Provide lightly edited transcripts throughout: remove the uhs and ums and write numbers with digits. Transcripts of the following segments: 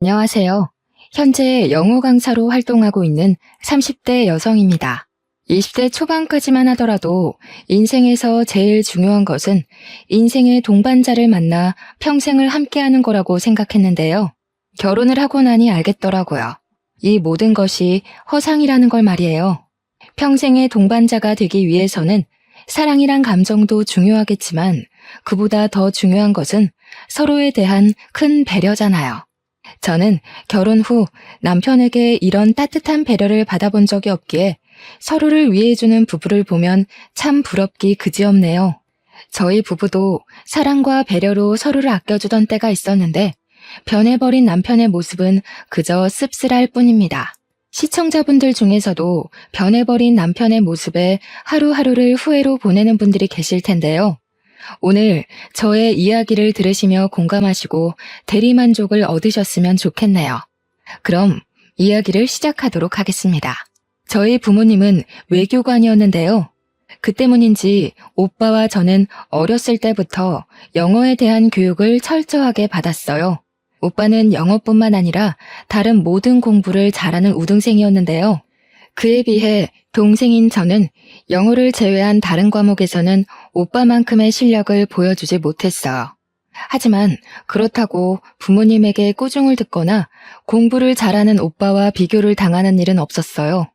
안녕하세요. 현재 영어 강사로 활동하고 있는 30대 여성입니다. 20대 초반까지만 하더라도 인생에서 제일 중요한 것은 인생의 동반자를 만나 평생을 함께하는 거라고 생각했는데요. 결혼을 하고 나니 알겠더라고요. 이 모든 것이 허상이라는 걸 말이에요. 평생의 동반자가 되기 위해서는 사랑이란 감정도 중요하겠지만 그보다 더 중요한 것은 서로에 대한 큰 배려잖아요. 저는 결혼 후 남편에게 이런 따뜻한 배려를 받아본 적이 없기에 서로를 위해주는 부부를 보면 참 부럽기 그지없네요. 저희 부부도 사랑과 배려로 서로를 아껴주던 때가 있었는데 변해버린 남편의 모습은 그저 씁쓸할 뿐입니다. 시청자분들 중에서도 변해버린 남편의 모습에 하루하루를 후회로 보내는 분들이 계실 텐데요. 오늘 저의 이야기를 들으시며 공감하시고 대리만족을 얻으셨으면 좋겠네요. 그럼 이야기를 시작하도록 하겠습니다. 저희 부모님은 외교관이었는데요. 그 때문인지 오빠와 저는 어렸을 때부터 영어에 대한 교육을 철저하게 받았어요. 오빠는 영어뿐만 아니라 다른 모든 공부를 잘하는 우등생이었는데요. 그에 비해 동생인 저는 영어를 제외한 다른 과목에서는 오빠만큼의 실력을 보여주지 못했어요. 하지만 그렇다고 부모님에게 꾸중을 듣거나 공부를 잘하는 오빠와 비교를 당하는 일은 없었어요.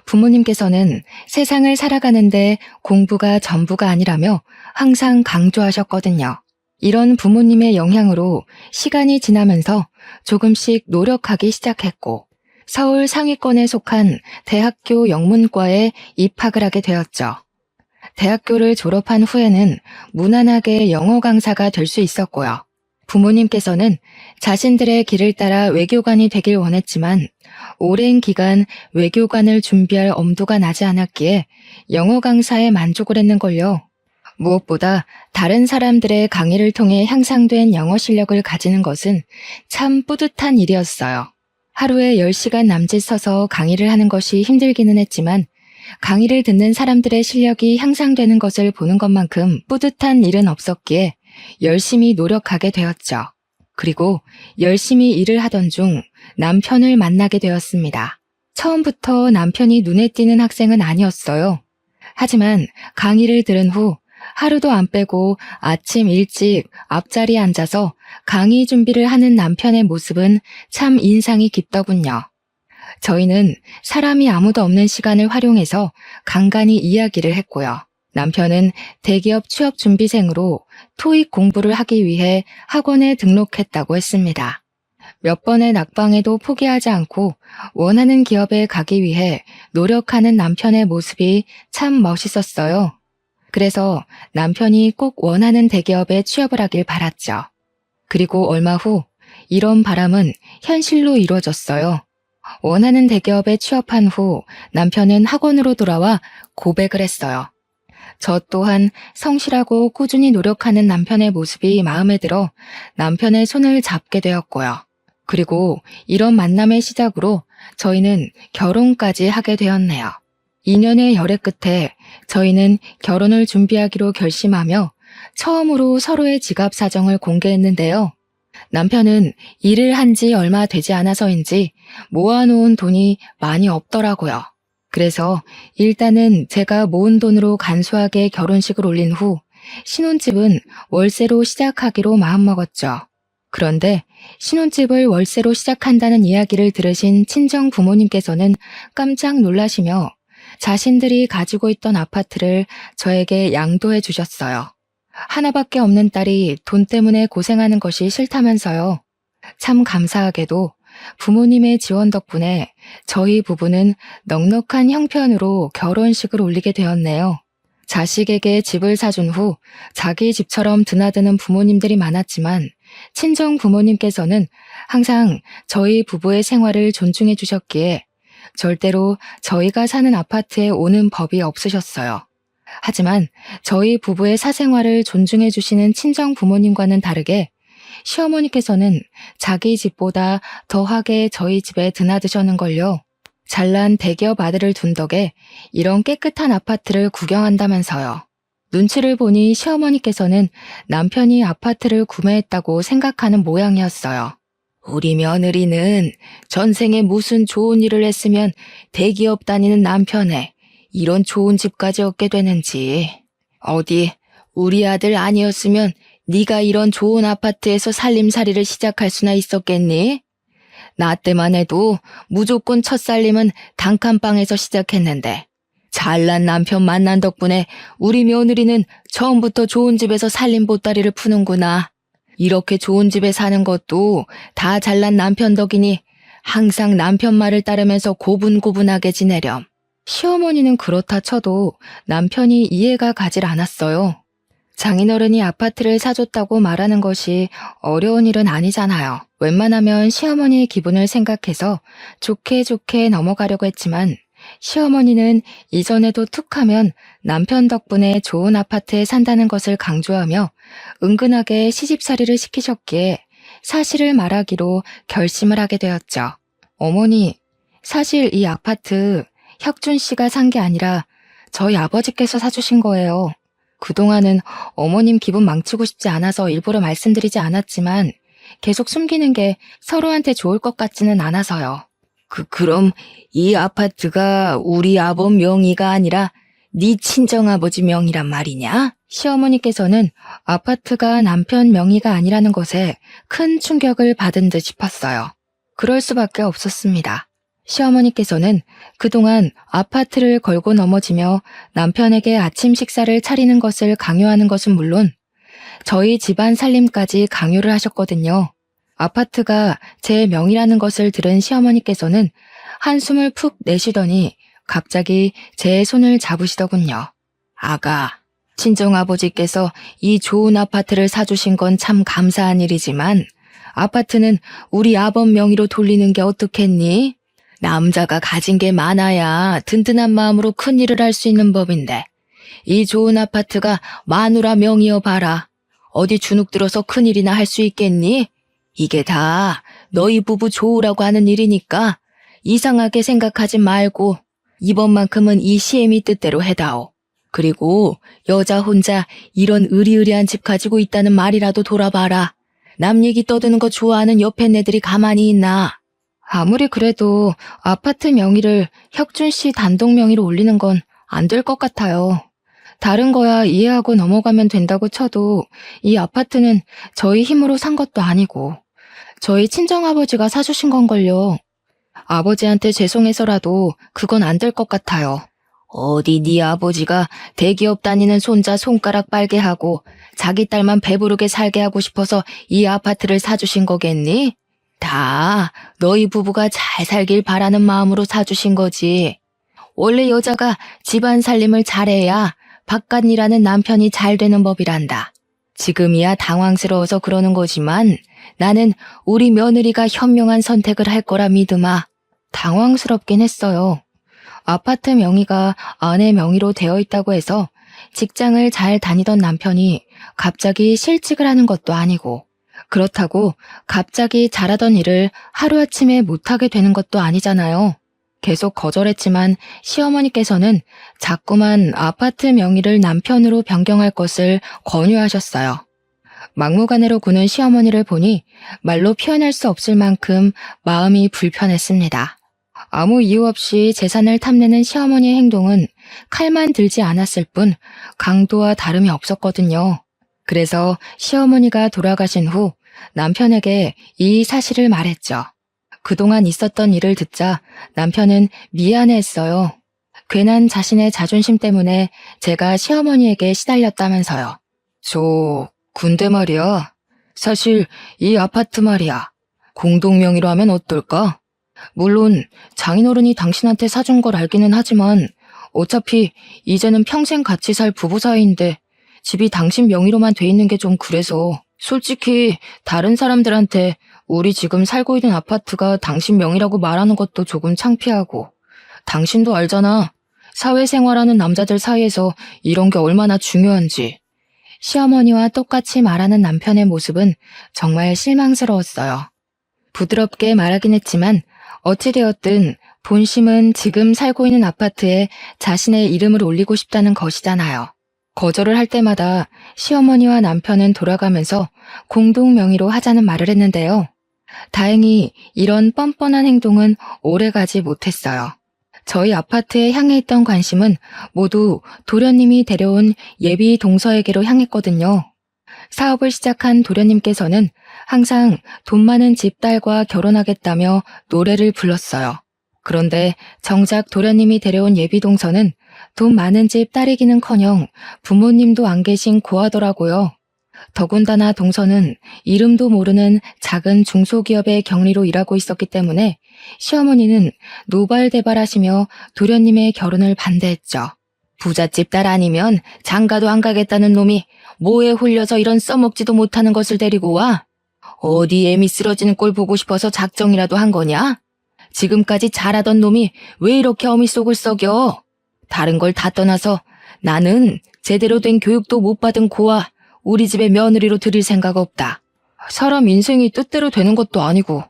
부모님께서는 세상을 살아가는데 공부가 전부가 아니라며 항상 강조하셨거든요. 이런 부모님의 영향으로 시간이 지나면서 조금씩 노력하기 시작했고 서울 상위권에 속한 대학교 영문과에 입학을 하게 되었죠. 대학교를 졸업한 후에는 무난하게 영어 강사가 될 수 있었고요. 부모님께서는 자신들의 길을 따라 외교관이 되길 원했지만 오랜 기간 외교관을 준비할 엄두가 나지 않았기에 영어 강사에 만족을 했는걸요. 무엇보다 다른 사람들의 강의를 통해 향상된 영어 실력을 가지는 것은 참 뿌듯한 일이었어요. 하루에 10시간 남짓 서서 강의를 하는 것이 힘들기는 했지만 강의를 듣는 사람들의 실력이 향상되는 것을 보는 것만큼 뿌듯한 일은 없었기에 열심히 노력하게 되었죠. 그리고 열심히 일을 하던 중 남편을 만나게 되었습니다. 처음부터 남편이 눈에 띄는 학생은 아니었어요. 하지만 강의를 들은 후 하루도 안 빼고 아침 일찍 앞자리에 앉아서 강의 준비를 하는 남편의 모습은 참 인상이 깊더군요. 저희는 사람이 아무도 없는 시간을 활용해서 간간히 이야기를 했고요. 남편은 대기업 취업 준비생으로 토익 공부를 하기 위해 학원에 등록했다고 했습니다. 몇 번의 낙방에도 포기하지 않고 원하는 기업에 가기 위해 노력하는 남편의 모습이 참 멋있었어요. 그래서 남편이 꼭 원하는 대기업에 취업을 하길 바랐죠. 그리고 얼마 후 이런 바람은 현실로 이루어졌어요. 원하는 대기업에 취업한 후 남편은 학원으로 돌아와 고백을 했어요. 저 또한 성실하고 꾸준히 노력하는 남편의 모습이 마음에 들어 남편의 손을 잡게 되었고요. 그리고 이런 만남의 시작으로 저희는 결혼까지 하게 되었네요. 2년의 열애 끝에 저희는 결혼을 준비하기로 결심하며 처음으로 서로의 지갑 사정을 공개했는데요. 남편은 일을 한 지 얼마 되지 않아서인지 모아놓은 돈이 많이 없더라고요. 그래서 일단은 제가 모은 돈으로 간소하게 결혼식을 올린 후 신혼집은 월세로 시작하기로 마음먹었죠. 그런데 신혼집을 월세로 시작한다는 이야기를 들으신 친정 부모님께서는 깜짝 놀라시며 자신들이 가지고 있던 아파트를 저에게 양도해 주셨어요. 하나밖에 없는 딸이 돈 때문에 고생하는 것이 싫다면서요. 참 감사하게도 부모님의 지원 덕분에 저희 부부는 넉넉한 형편으로 결혼식을 올리게 되었네요. 자식에게 집을 사준 후 자기 집처럼 드나드는 부모님들이 많았지만 친정 부모님께서는 항상 저희 부부의 생활을 존중해 주셨기에 절대로 저희가 사는 아파트에 오는 법이 없으셨어요. 하지만 저희 부부의 사생활을 존중해 주시는 친정 부모님과는 다르게 시어머니께서는 자기 집보다 더하게 저희 집에 드나드셨는걸요. 잘난 대기업 아들을 둔 덕에 이런 깨끗한 아파트를 구경한다면서요. 눈치를 보니 시어머니께서는 남편이 아파트를 구매했다고 생각하는 모양이었어요. 우리 며느리는 전생에 무슨 좋은 일을 했으면 대기업 다니는 남편에 이런 좋은 집까지 얻게 되는지. 어디 우리 아들 아니었으면 네가 이런 좋은 아파트에서 살림살이를 시작할 수나 있었겠니? 나 때만 해도 무조건 첫 살림은 단칸방에서 시작했는데 잘난 남편 만난 덕분에 우리 며느리는 처음부터 좋은 집에서 살림 보따리를 푸는구나. 이렇게 좋은 집에 사는 것도 다 잘난 남편 덕이니 항상 남편 말을 따르면서 고분고분하게 지내렴. 시어머니는 그렇다 쳐도 남편이 이해가 가질 않았어요. 장인어른이 아파트를 사줬다고 말하는 것이 어려운 일은 아니잖아요. 웬만하면 시어머니의 기분을 생각해서 좋게 좋게 넘어가려고 했지만 시어머니는 이전에도 툭하면 남편 덕분에 좋은 아파트에 산다는 것을 강조하며 은근하게 시집살이를 시키셨기에 사실을 말하기로 결심을 하게 되었죠. 어머니, 사실 이 아파트 혁준 씨가 산 게 아니라 저희 아버지께서 사주신 거예요. 그동안은 어머님 기분 망치고 싶지 않아서 일부러 말씀드리지 않았지만 계속 숨기는 게 서로한테 좋을 것 같지는 않아서요. 그럼 이 아파트가 우리 아버 명의가 아니라 네 친정아버지 명의란 말이냐? 시어머니께서는 아파트가 남편 명의가 아니라는 것에 큰 충격을 받은 듯 싶었어요. 그럴 수밖에 없었습니다. 시어머니께서는 그동안 아파트를 걸고 넘어지며 남편에게 아침 식사를 차리는 것을 강요하는 것은 물론 저희 집안 살림까지 강요를 하셨거든요. 아파트가 제 명의라는 것을 들은 시어머니께서는 한숨을 푹 내쉬더니 갑자기 제 손을 잡으시더군요. 아가, 친정아버지께서 이 좋은 아파트를 사주신 건 참 감사한 일이지만 아파트는 우리 아범 명의로 돌리는 게 어떻겠니? 남자가 가진 게 많아야 든든한 마음으로 큰 일을 할 수 있는 법인데 이 좋은 아파트가 마누라 명의여 봐라. 어디 주눅 들어서 큰일이나 할 수 있겠니? 이게 다 너희 부부 좋으라고 하는 일이니까 이상하게 생각하지 말고 이번만큼은 이 시애미 뜻대로 해다오. 그리고 여자 혼자 이런 의리의리한 집 가지고 있다는 말이라도 돌아봐라. 남 얘기 떠드는 거 좋아하는 옆에 애들이 가만히 있나? 아무리 그래도 아파트 명의를 혁준 씨 단독 명의로 올리는 건 안 될 것 같아요. 다른 거야 이해하고 넘어가면 된다고 쳐도 이 아파트는 저희 힘으로 산 것도 아니고 저희 친정아버지가 사주신 건걸요. 아버지한테 죄송해서라도 그건 안 될 것 같아요. 어디 네 아버지가 대기업 다니는 손자 손가락 빨게 하고 자기 딸만 배부르게 살게 하고 싶어서 이 아파트를 사주신 거겠니? 다 너희 부부가 잘 살길 바라는 마음으로 사주신 거지. 원래 여자가 집안 살림을 잘해야 바깥 일하는 남편이 잘 되는 법이란다. 지금이야 당황스러워서 그러는 거지만 나는 우리 며느리가 현명한 선택을 할 거라 믿으마. 당황스럽긴 했어요. 아파트 명의가 아내 명의로 되어 있다고 해서 직장을 잘 다니던 남편이 갑자기 실직을 하는 것도 아니고 그렇다고 갑자기 잘하던 일을 하루아침에 못하게 되는 것도 아니잖아요. 계속 거절했지만 시어머니께서는 자꾸만 아파트 명의를 남편으로 변경할 것을 권유하셨어요. 막무가내로 구는 시어머니를 보니 말로 표현할 수 없을 만큼 마음이 불편했습니다. 아무 이유 없이 재산을 탐내는 시어머니의 행동은 칼만 들지 않았을 뿐 강도와 다름이 없었거든요. 그래서 시어머니가 돌아가신 후 남편에게 이 사실을 말했죠. 그동안 있었던 일을 듣자 남편은 미안해했어요. 괜한 자신의 자존심 때문에 제가 시어머니에게 시달렸다면서요. 근데 말이야. 사실 이 아파트 말이야. 공동명의로 하면 어떨까? 물론 장인어른이 당신한테 사준 걸 알기는 하지만 어차피 이제는 평생 같이 살 부부 사이인데 집이 당신 명의로만 돼 있는 게 좀 그래서 솔직히 다른 사람들한테 우리 지금 살고 있는 아파트가 당신 명의라고 말하는 것도 조금 창피하고 당신도 알잖아. 사회생활하는 남자들 사이에서 이런 게 얼마나 중요한지. 시어머니와 똑같이 말하는 남편의 모습은 정말 실망스러웠어요. 부드럽게 말하긴 했지만 어찌되었든 본심은 지금 살고 있는 아파트에 자신의 이름을 올리고 싶다는 것이잖아요. 거절을 할 때마다 시어머니와 남편은 돌아가면서 공동 명의로 하자는 말을 했는데요. 다행히 이런 뻔뻔한 행동은 오래가지 못했어요. 저희 아파트에 향해 있던 관심은 모두 도련님이 데려온 예비 동서에게로 향했거든요. 사업을 시작한 도련님께서는 항상 돈 많은 집 딸과 결혼하겠다며 노래를 불렀어요. 그런데 정작 도련님이 데려온 예비 동서는 돈 많은 집 딸이기는커녕 부모님도 안 계신 고아더라고요. 더군다나 동서는 이름도 모르는 작은 중소기업의 경리로 일하고 있었기 때문에 시어머니는 노발대발하시며 도련님의 결혼을 반대했죠. 부잣집 딸 아니면 장가도 안 가겠다는 놈이 뭐에 홀려서 이런 써먹지도 못하는 것을 데리고 와? 어디 애미 쓰러지는 꼴 보고 싶어서 작정이라도 한 거냐? 지금까지 잘하던 놈이 왜 이렇게 어미 속을 썩여? 다른 걸 다 떠나서 나는 제대로 된 교육도 못 받은 고아 우리 집에 며느리로 들일 생각 없다. 사람 인생이 뜻대로 되는 것도 아니고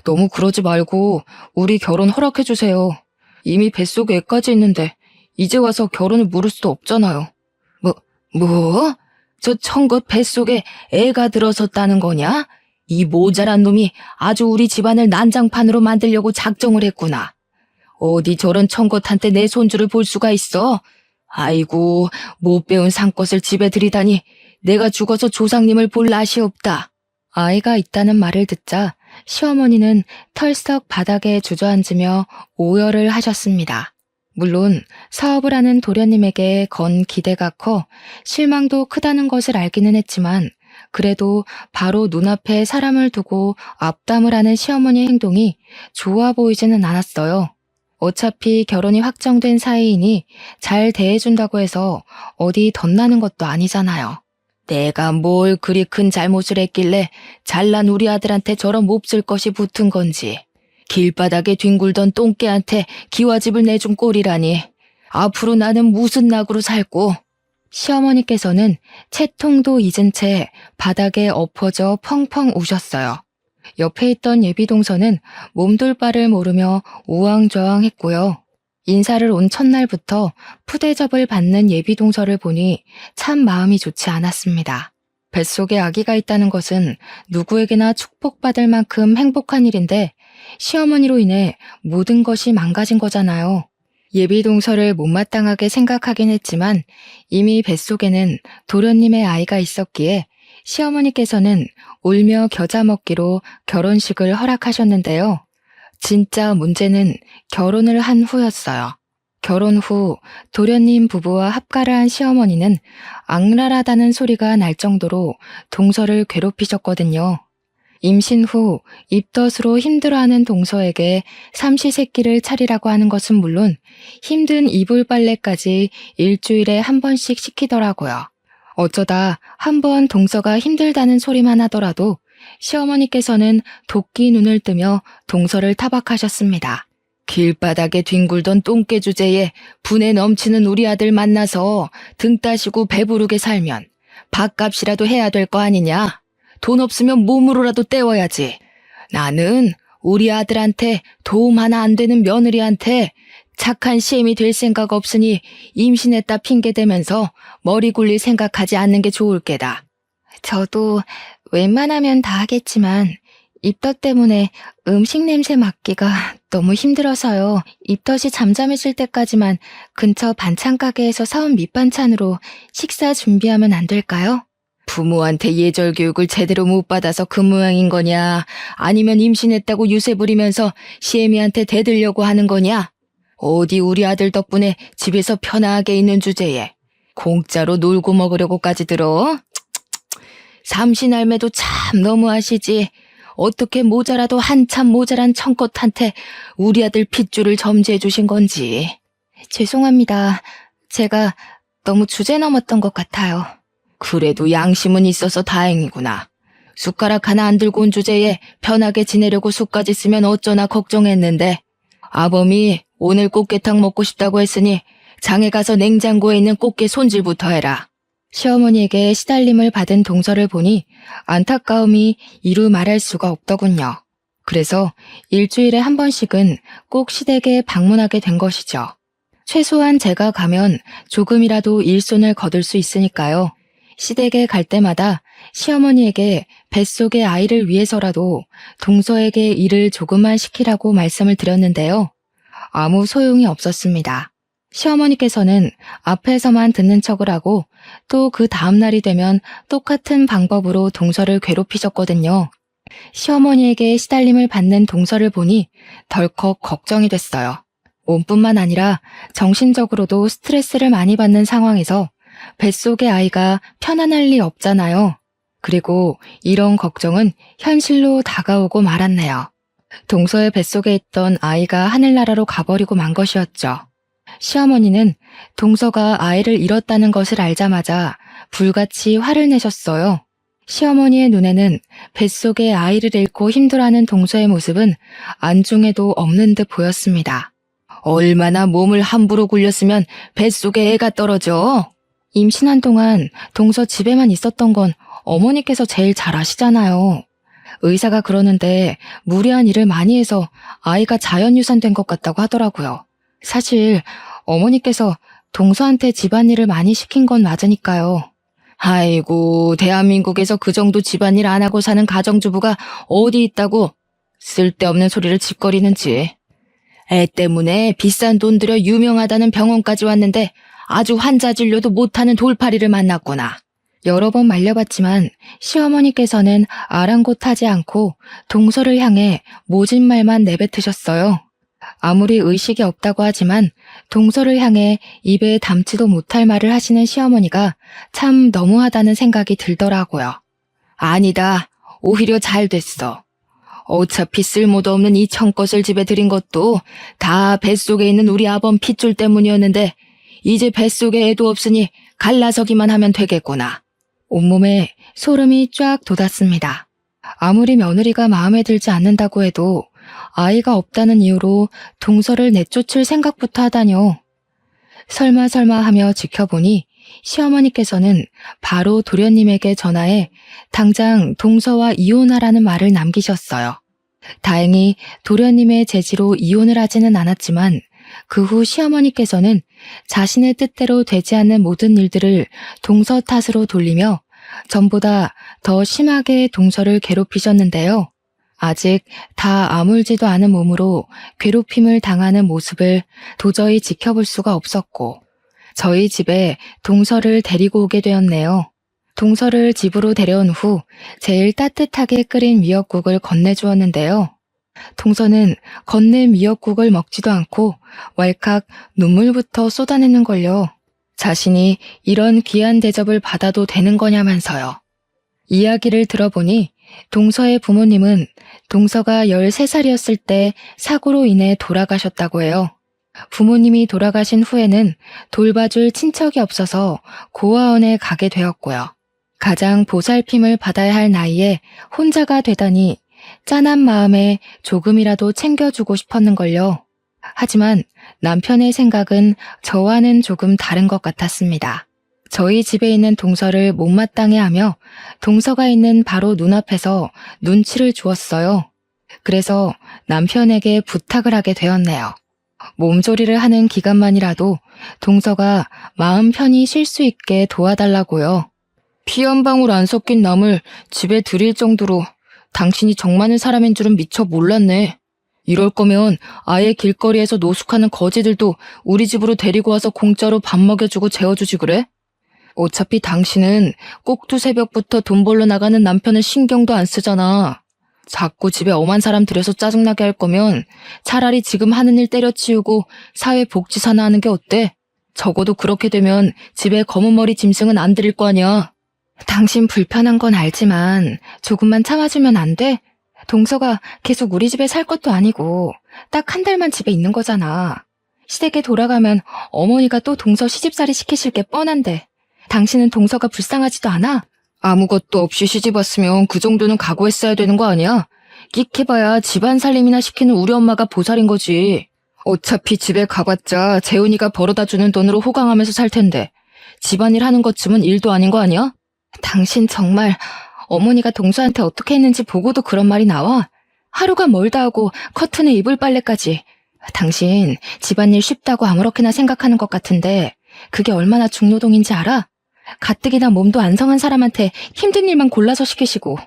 너무 그러지 말고 우리 결혼 허락해주세요. 이미 뱃속에 애까지 있는데 이제 와서 결혼을 물을 수도 없잖아요. 뭐? 저 청것 뱃속에 애가 들어섰다는 거냐? 이 모자란 놈이 아주 우리 집안을 난장판으로 만들려고 작정을 했구나. 어디 저런 청것한테 내 손주를 볼 수가 있어? 아이고, 못 배운 상것을 집에 들이다니 내가 죽어서 조상님을 볼 낯이 없다. 아이가 있다는 말을 듣자 시어머니는 털썩 바닥에 주저앉으며 오열을 하셨습니다. 물론 사업을 하는 도련님에게 건 기대가 커 실망도 크다는 것을 알기는 했지만 그래도 바로 눈앞에 사람을 두고 앞담을 하는 시어머니의 행동이 좋아 보이지는 않았어요. 어차피 결혼이 확정된 사이이니 잘 대해준다고 해서 어디 덧나는 것도 아니잖아요. 내가 뭘 그리 큰 잘못을 했길래 잘난 우리 아들한테 저런 몹쓸 것이 붙은 건지. 길바닥에 뒹굴던 똥개한테 기와집을 내준 꼴이라니. 앞으로 나는 무슨 낙으로 살고. 시어머니께서는 채통도 잊은 채 바닥에 엎어져 펑펑 우셨어요. 옆에 있던 예비동서는 몸둘 바를 모르며 우왕좌왕했고요. 인사를 온 첫날부터 푸대접을 받는 예비동서를 보니 참 마음이 좋지 않았습니다. 뱃속에 아기가 있다는 것은 누구에게나 축복받을 만큼 행복한 일인데 시어머니로 인해 모든 것이 망가진 거잖아요. 예비동서를 못마땅하게 생각하긴 했지만 이미 뱃속에는 도련님의 아이가 있었기에 시어머니께서는 울며 겨자 먹기로 결혼식을 허락하셨는데요. 진짜 문제는 결혼을 한 후였어요. 결혼 후 도련님 부부와 합가를 한 시어머니는 악랄하다는 소리가 날 정도로 동서를 괴롭히셨거든요. 임신 후 입덧으로 힘들어하는 동서에게 삼시세끼를 차리라고 하는 것은 물론 힘든 이불 빨래까지 일주일에 한 번씩 시키더라고요. 어쩌다 한 번 동서가 힘들다는 소리만 하더라도 시어머니께서는 도끼 눈을 뜨며 동서를 타박하셨습니다. 길바닥에 뒹굴던 똥개 주제에 분에 넘치는 우리 아들 만나서 등 따시고 배부르게 살면 밥값이라도 해야 될 거 아니냐? 돈 없으면 몸으로라도 때워야지. 나는 우리 아들한테 도움 하나 안 되는 며느리한테 착한 시엠이 될 생각 없으니 임신했다 핑계대면서 머리 굴릴 생각하지 않는 게 좋을 게다. 저도 웬만하면 다 하겠지만 입덧 때문에 음식 냄새 맡기가 너무 힘들어서요. 입덧이 잠잠해질 때까지만 근처 반찬 가게에서 사온 밑반찬으로 식사 준비하면 안 될까요? 부모한테 예절 교육을 제대로 못 받아서 그 모양인 거냐? 아니면 임신했다고 유세 부리면서 시애미한테 대들려고 하는 거냐? 어디 우리 아들 덕분에 집에서 편하게 있는 주제에 공짜로 놀고 먹으려고까지 들어? 삼신할매도 참 너무하시지. 어떻게 모자라도 한참 모자란 청껏한테 우리 아들 핏줄을 점지해 주신 건지. 죄송합니다. 제가 너무 주제 넘었던 것 같아요. 그래도 양심은 있어서 다행이구나. 숟가락 하나 안 들고 온 주제에 편하게 지내려고 숟까지 쓰면 어쩌나 걱정했는데 아범이 오늘 꽃게탕 먹고 싶다고 했으니 장에 가서 냉장고에 있는 꽃게 손질부터 해라. 시어머니에게 시달림을 받은 동서를 보니 안타까움이 이루 말할 수가 없더군요. 그래서 일주일에 한 번씩은 꼭 시댁에 방문하게 된 것이죠. 최소한 제가 가면 조금이라도 일손을 거둘 수 있으니까요. 시댁에 갈 때마다 시어머니에게 뱃속의 아이를 위해서라도 동서에게 일을 조금만 시키라고 말씀을 드렸는데요. 아무 소용이 없었습니다. 시어머니께서는 앞에서만 듣는 척을 하고 또 그 다음날이 되면 똑같은 방법으로 동서를 괴롭히셨거든요. 시어머니에게 시달림을 받는 동서를 보니 덜컥 걱정이 됐어요. 몸뿐만 아니라 정신적으로도 스트레스를 많이 받는 상황에서 뱃속의 아이가 편안할 리 없잖아요. 그리고 이런 걱정은 현실로 다가오고 말았네요. 동서의 뱃속에 있던 아이가 하늘나라로 가버리고 만 것이었죠. 시어머니는 동서가 아이를 잃었다는 것을 알자마자 불같이 화를 내셨어요. 시어머니의 눈에는 뱃속에 아이를 잃고 힘들어하는 동서의 모습은 안중에도 없는 듯 보였습니다. 얼마나 몸을 함부로 굴렸으면 뱃속에 애가 떨어져? 임신한 동안 동서 집에만 있었던 건 어머니께서 제일 잘 아시잖아요. 의사가 그러는데 무리한 일을 많이 해서 아이가 자연유산된 것 같다고 하더라고요. 사실 어머니께서 동서한테 집안일을 많이 시킨 건 맞으니까요. 아이고, 대한민국에서 그 정도 집안일 안 하고 사는 가정주부가 어디 있다고 쓸데없는 소리를 짓거리는지. 애 때문에 비싼 돈 들여 유명하다는 병원까지 왔는데 아주 환자 진료도 못하는 돌팔이를 만났구나. 여러 번 말려봤지만 시어머니께서는 아랑곳하지 않고 동서를 향해 모진 말만 내뱉으셨어요. 아무리 의식이 없다고 하지만 동서를 향해 입에 담지도 못할 말을 하시는 시어머니가 참 너무하다는 생각이 들더라고요. 아니다. 오히려 잘 됐어. 어차피 쓸모도 없는 이 청껏을 집에 들인 것도 다 뱃속에 있는 우리 아범 핏줄 때문이었는데 이제 뱃속에 애도 없으니 갈라서기만 하면 되겠구나. 온몸에 소름이 쫙 돋았습니다. 아무리 며느리가 마음에 들지 않는다고 해도 아이가 없다는 이유로 동서를 내쫓을 생각부터 하다뇨. 설마 하며 지켜보니 시어머니께서는 바로 도련님에게 전화해 당장 동서와 이혼하라는 말을 남기셨어요. 다행히 도련님의 제지로 이혼을 하지는 않았지만 그 후 시어머니께서는 자신의 뜻대로 되지 않는 모든 일들을 동서 탓으로 돌리며 전보다 더 심하게 동서를 괴롭히셨는데요. 아직 다 아물지도 않은 몸으로 괴롭힘을 당하는 모습을 도저히 지켜볼 수가 없었고 저희 집에 동서를 데리고 오게 되었네요. 동서를 집으로 데려온 후 제일 따뜻하게 끓인 미역국을 건네주었는데요. 동서는 건넨 미역국을 먹지도 않고 왈칵 눈물부터 쏟아내는걸요. 자신이 이런 귀한 대접을 받아도 되는 거냐면서요. 이야기를 들어보니 동서의 부모님은 동서가 13살이었을 때 사고로 인해 돌아가셨다고 해요. 부모님이 돌아가신 후에는 돌봐줄 친척이 없어서 고아원에 가게 되었고요. 가장 보살핌을 받아야 할 나이에 혼자가 되다니 짠한 마음에 조금이라도 챙겨주고 싶었는걸요. 하지만 남편의 생각은 저와는 조금 다른 것 같았습니다. 저희 집에 있는 동서를 못마땅해 하며 동서가 있는 바로 눈앞에서 눈치를 주었어요. 그래서 남편에게 부탁을 하게 되었네요. 몸조리를 하는 기간만이라도 동서가 마음 편히 쉴 수 있게 도와달라고요. 피 한 방울 안 섞인 남을 집에 들일 정도로 당신이 정 많은 사람인 줄은 미처 몰랐네. 이럴 거면 아예 길거리에서 노숙하는 거지들도 우리 집으로 데리고 와서 공짜로 밥 먹여주고 재워주지 그래? 어차피 당신은 꼭두 새벽부터 돈 벌러 나가는 남편은 신경도 안 쓰잖아. 자꾸 집에 엄한 사람 들여서 짜증나게 할 거면 차라리 지금 하는 일 때려치우고 사회복지사나 하는 게 어때? 적어도 그렇게 되면 집에 검은 머리 짐승은 안 들일 거 아니야. 당신 불편한 건 알지만 조금만 참아주면 안 돼? 동서가 계속 우리 집에 살 것도 아니고 딱 한 달만 집에 있는 거잖아. 시댁에 돌아가면 어머니가 또 동서 시집살이 시키실 게 뻔한데 당신은 동서가 불쌍하지도 않아? 아무것도 없이 시집 왔으면 그 정도는 각오했어야 되는 거 아니야? 끽해봐야 집안 살림이나 시키는 우리 엄마가 보살인 거지. 어차피 집에 가봤자 재훈이가 벌어다 주는 돈으로 호강하면서 살 텐데 집안일 하는 것쯤은 일도 아닌 거 아니야? 당신 정말 어머니가 동서한테 어떻게 했는지 보고도 그런 말이 나와? 하루가 멀다 하고 커튼에 이불 빨래까지. 당신 집안일 쉽다고 아무렇게나 생각하는 것 같은데 그게 얼마나 중노동인지 알아? 가뜩이나 몸도 안 성한 사람한테 힘든 일만 골라서 시키시고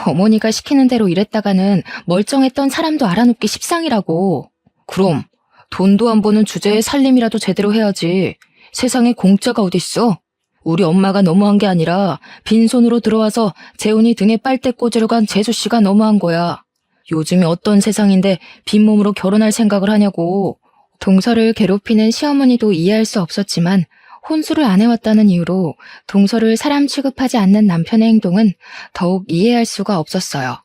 어머니가 시키는 대로 일했다가는 멀쩡했던 사람도 알아눕기 십상이라고. 그럼 돈도 안 버는 주제에 살림이라도 제대로 해야지. 세상에 공짜가 어딨어. 우리 엄마가 너무한 게 아니라 빈손으로 들어와서 재훈이 등에 빨대 꽂으러 간 재수씨가 너무한 거야. 요즘이 어떤 세상인데 빈몸으로 결혼할 생각을 하냐고. 동서를 괴롭히는 시어머니도 이해할 수 없었지만 혼수를 안 해왔다는 이유로 동서를 사람 취급하지 않는 남편의 행동은 더욱 이해할 수가 없었어요.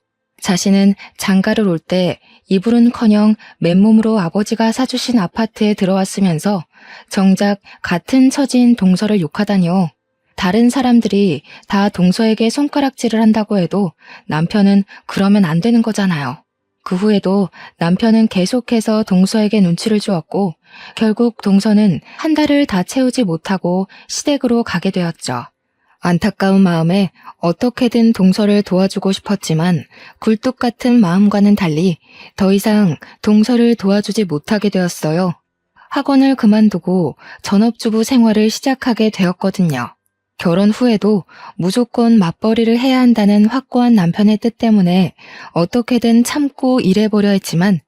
자신은 장가를 올 때 이불은커녕 맨몸으로 아버지가 사주신 아파트에 들어왔으면서 정작 같은 처지인 동서를 욕하다니요. 다른 사람들이 다 동서에게 손가락질을 한다고 해도 남편은 그러면 안 되는 거잖아요. 그 후에도 남편은 계속해서 동서에게 눈치를 주었고 결국 동서는 한 달을 다 채우지 못하고 시댁으로 가게 되었죠. 안타까운 마음에 어떻게든 동서를 도와주고 싶었지만 굴뚝 같은 마음과는 달리 더 이상 동서를 도와주지 못하게 되었어요. 학원을 그만두고 전업주부 생활을 시작하게 되었거든요. 결혼 후에도 무조건 맞벌이를 해야 한다는 확고한 남편의 뜻 때문에 어떻게든 참고 일해보려 했지만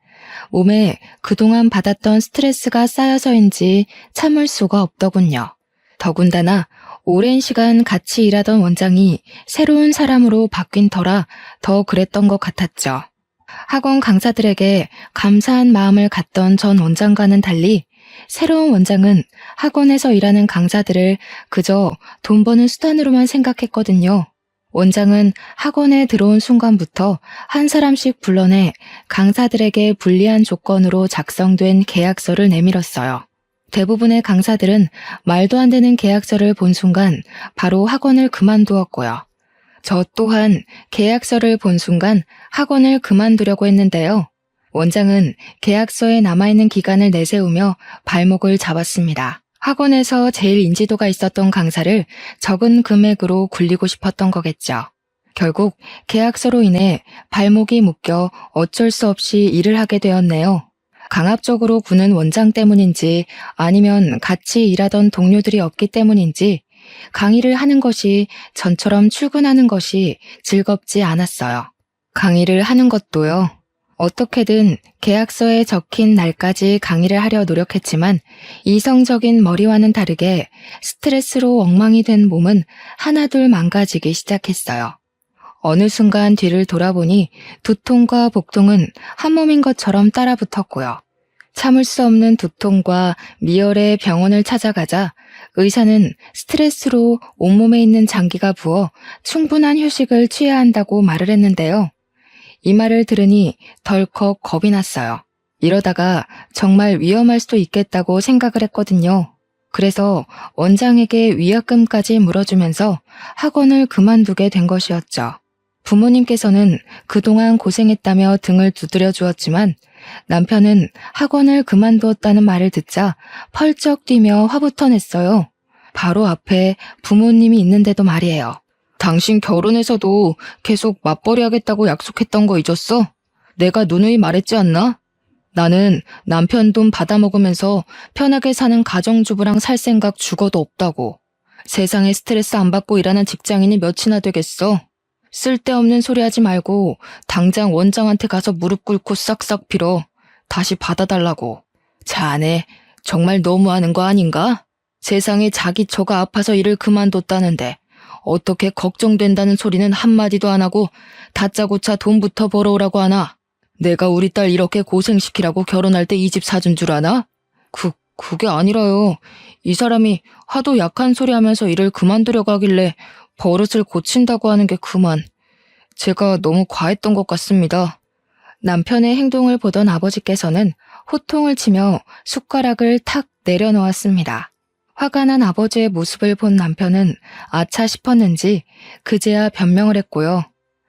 몸에 그동안 받았던 스트레스가 쌓여서인지 참을 수가 없더군요. 더군다나 오랜 시간 같이 일하던 원장이 새로운 사람으로 바뀐 터라 더 그랬던 것 같았죠. 학원 강사들에게 감사한 마음을 갖던 전 원장과는 달리 새로운 원장은 학원에서 일하는 강사들을 그저 돈 버는 수단으로만 생각했거든요. 원장은 학원에 들어온 순간부터 한 사람씩 불러내 강사들에게 불리한 조건으로 작성된 계약서를 내밀었어요. 대부분의 강사들은 말도 안 되는 계약서를 본 순간 바로 학원을 그만두었고요. 저 또한 계약서를 본 순간 학원을 그만두려고 했는데요. 원장은 계약서에 남아있는 기간을 내세우며 발목을 잡았습니다. 학원에서 제일 인지도가 있었던 강사를 적은 금액으로 굴리고 싶었던 거겠죠. 결국 계약서로 인해 발목이 묶여 어쩔 수 없이 일을 하게 되었네요. 강압적으로 구는 원장 때문인지 아니면 같이 일하던 동료들이 없기 때문인지 강의를 하는 것이 전처럼 출근하는 것이 즐겁지 않았어요. 강의를 하는 것도요. 어떻게든 계약서에 적힌 날까지 강의를 하려 노력했지만 이성적인 머리와는 다르게 스트레스로 엉망이 된 몸은 하나둘 망가지기 시작했어요. 어느 순간 뒤를 돌아보니 두통과 복통은 한 몸인 것처럼 따라붙었고요. 참을 수 없는 두통과 미열의 병원을 찾아가자 의사는 스트레스로 온몸에 있는 장기가 부어 충분한 휴식을 취해야 한다고 말을 했는데요. 이 말을 들으니 덜컥 겁이 났어요. 이러다가 정말 위험할 수도 있겠다고 생각을 했거든요. 그래서 원장에게 위약금까지 물어주면서 학원을 그만두게 된 것이었죠. 부모님께서는 그동안 고생했다며 등을 두드려 주었지만 남편은 학원을 그만두었다는 말을 듣자 펄쩍 뛰며 화부터 냈어요. 바로 앞에 부모님이 있는데도 말이에요. 당신 결혼해서도 계속 맞벌이 하겠다고 약속했던 거 잊었어? 내가 누누이 말했지 않나? 나는 남편 돈 받아먹으면서 편하게 사는 가정주부랑 살 생각 죽어도 없다고. 세상에 스트레스 안 받고 일하는 직장인이 몇이나 되겠어? 쓸데없는 소리 하지 말고 당장 원장한테 가서 무릎 꿇고 싹싹 빌어. 다시 받아달라고. 자네 정말 너무하는 거 아닌가? 세상에 자기 처가 아파서 일을 그만뒀다는데 어떻게 걱정된다는 소리는 한마디도 안 하고 다짜고짜 돈부터 벌어오라고 하나? 내가 우리 딸 이렇게 고생시키라고 결혼할 때 이 집 사준 줄 아나? 그게 아니라요. 이 사람이 하도 약한 소리 하면서 일을 그만두려고 하길래 버릇을 고친다고 하는 게 그만. 제가 너무 과했던 것 같습니다. 남편의 행동을 보던 아버지께서는 호통을 치며 숟가락을 탁 내려놓았습니다. 화가 난 아버지의 모습을 본 남편은 아차 싶었는지 그제야 변명을 했고요.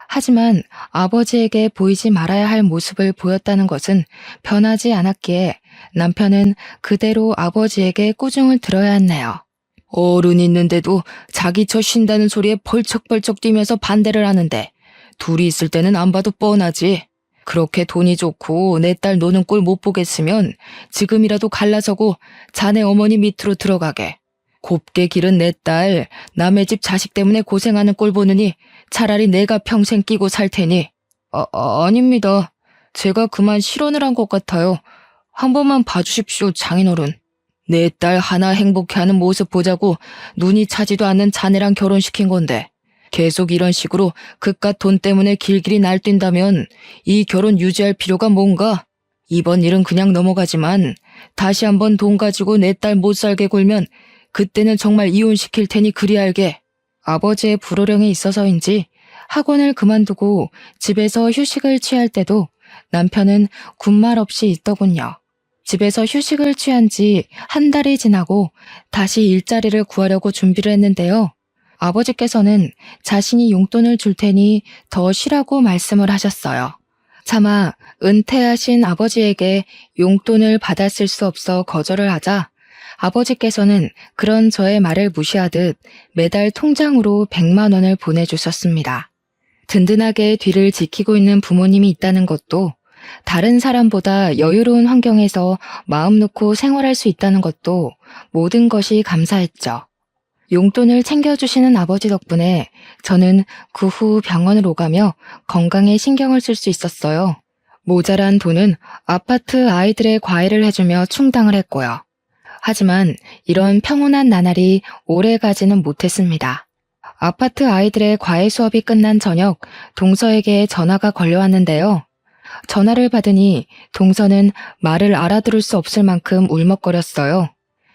하지만 아버지에게 보이지 말아야 할 모습을 보였다는 것은 변하지 않았기에 남편은 그대로 아버지에게 꾸중을 들어야 했네요. 어른 있는데도 자기 처 쉰다는 소리에 벌쩍벌쩍 뛰면서 반대를 하는데 둘이 있을 때는 안 봐도 뻔하지. 그렇게 돈이 좋고 내 딸 노는 꼴 못 보겠으면 지금이라도 갈라서고 자네 어머니 밑으로 들어가게. 곱게 기른 내 딸, 남의 집 자식 때문에 고생하는 꼴 보느니 차라리 내가 평생 끼고 살 테니. 아닙니다. 제가 그만 실언을 한 것 같아요. 한 번만 봐주십시오, 장인어른. 내 딸 하나 행복해하는 모습 보자고 눈이 차지도 않는 자네랑 결혼시킨 건데 계속 이런 식으로 그깟 돈 때문에 길길이 날뛴다면 이 결혼 유지할 필요가 뭔가? 이번 일은 그냥 넘어가지만 다시 한번 돈 가지고 내 딸 못 살게 굴면 그때는 정말 이혼시킬 테니 그리 알게. 아버지의 불호령이 있어서인지 학원을 그만두고 집에서 휴식을 취할 때도 남편은 군말 없이 있더군요. 집에서 휴식을 취한 지 한 달이 지나고 다시 일자리를 구하려고 준비를 했는데요. 아버지께서는 자신이 용돈을 줄 테니 더 쉬라고 말씀을 하셨어요. 차마 은퇴하신 아버지에게 용돈을 받았을 수 없어 거절을 하자 아버지께서는 그런 저의 말을 무시하듯 매달 통장으로 100만 원을 보내주셨습니다. 든든하게 뒤를 지키고 있는 부모님이 있다는 것도 다른 사람보다 여유로운 환경에서 마음 놓고 생활할 수 있다는 것도 모든 것이 감사했죠. 용돈을 챙겨주시는 아버지 덕분에 저는 그 후 병원을 오가며 건강에 신경을 쓸 수 있었어요. 모자란 돈은 아파트 아이들의 과외를 해주며 충당을 했고요. 하지만 이런 평온한 나날이 오래 가지는 못했습니다. 아파트 아이들의 과외 수업이 끝난 저녁 동서에게 전화가 걸려왔는데요. 전화를 받으니 동서는 말을 알아들을 수 없을 만큼 울먹거렸어요.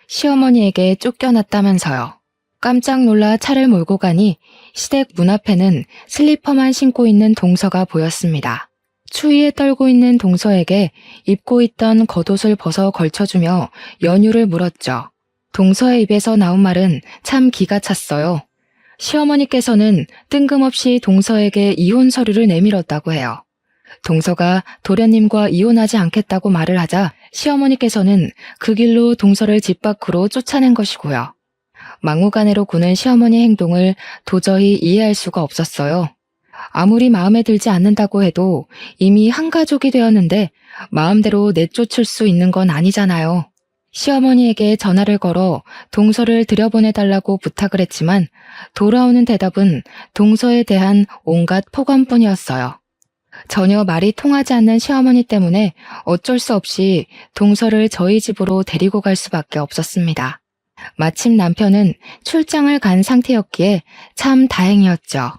시어머니에게 쫓겨났다면서요. 깜짝 놀라 차를 몰고 가니 시댁 문 앞에는 슬리퍼만 신고 있는 동서가 보였습니다. 추위에 떨고 있는 동서에게 입고 있던 겉옷을 벗어 걸쳐주며 연유를 물었죠. 동서의 입에서 나온 말은 참 기가 찼어요. 시어머니께서는 뜬금없이 동서에게 이혼 서류를 내밀었다고 해요. 동서가 도련님과 이혼하지 않겠다고 말을 하자 시어머니께서는 그 길로 동서를 집 밖으로 쫓아낸 것이고요. 막무가내로 구는 시어머니 행동을 도저히 이해할 수가 없었어요. 아무리 마음에 들지 않는다고 해도 이미 한 가족이 되었는데 마음대로 내쫓을 수 있는 건 아니잖아요. 시어머니에게 전화를 걸어 동서를 들여보내달라고 부탁을 했지만 돌아오는 대답은 동서에 대한 온갖 폭언뿐이었어요. 전혀 말이 통하지 않는 시어머니 때문에 어쩔 수 없이 동서를 저희 집으로 데리고 갈 수밖에 없었습니다. 마침 남편은 출장을 간 상태였기에 참 다행이었죠.